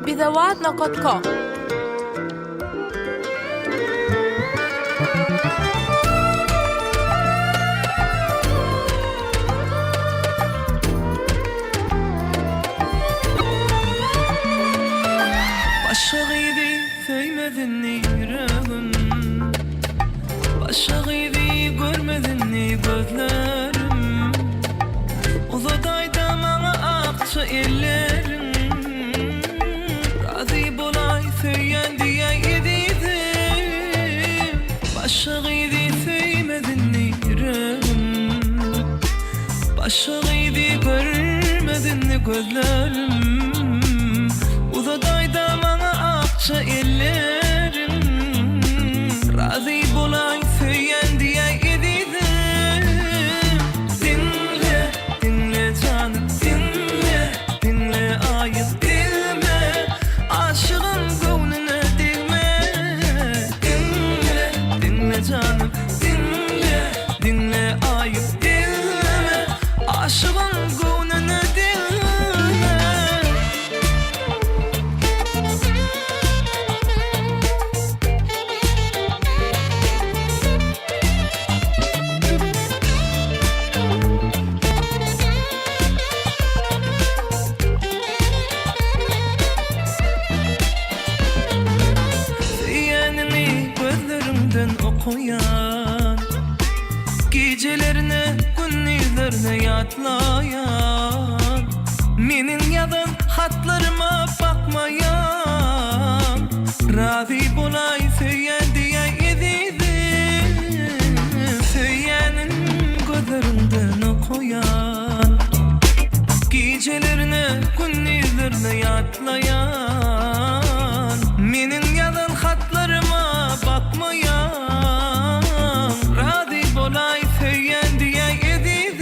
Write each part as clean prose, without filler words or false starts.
Bidawat.com Başağıydı feymedin yüreğim, başağıydı görmedin gözlerim. Uzadayda bana akça ellerim, razı bolay söyyen diye yediydim. Başağıydı feymedin yüreğim, başağıydı görmedin gözlerim. Uzadayda bana akça ellerim, razı bolay söyyen diye yediydim. Dinle, dinle canım, dinle, dinle ayız, dinle, aşığın gönlüne değme. Dinle, dinle canım, dinle, dinle ayız, dinle, aşığın gönlüne değme. Okuyan, gecelerine gündüzlerine yatlayan, menin yadan hatlarıma bakmayan, razı bolay söyyen diye yediydim. Söyyenin gözlerinden okuyan, gecelerine gündüzlerine yatlayan, menin yadan hatlarıma bakmayan, razı bolay söyyen diye yediydim.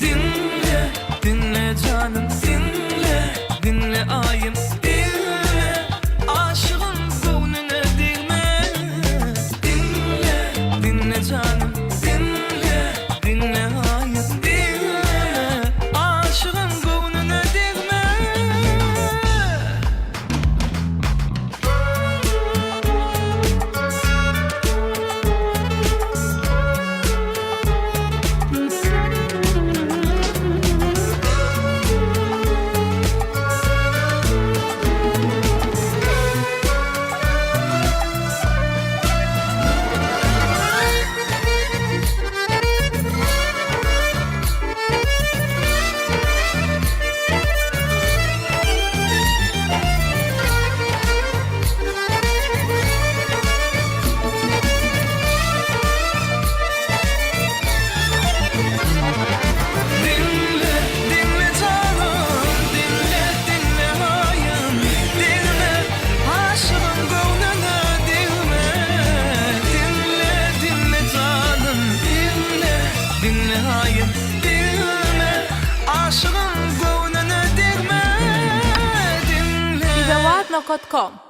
Dinle, dinle canım, dinle, dinle ayım, dinle, aşığın gönlüne değme. Dinle, dinle canım, dinle, dinle ayım, dinle, aşığın gönlüne değme. Bidawat.com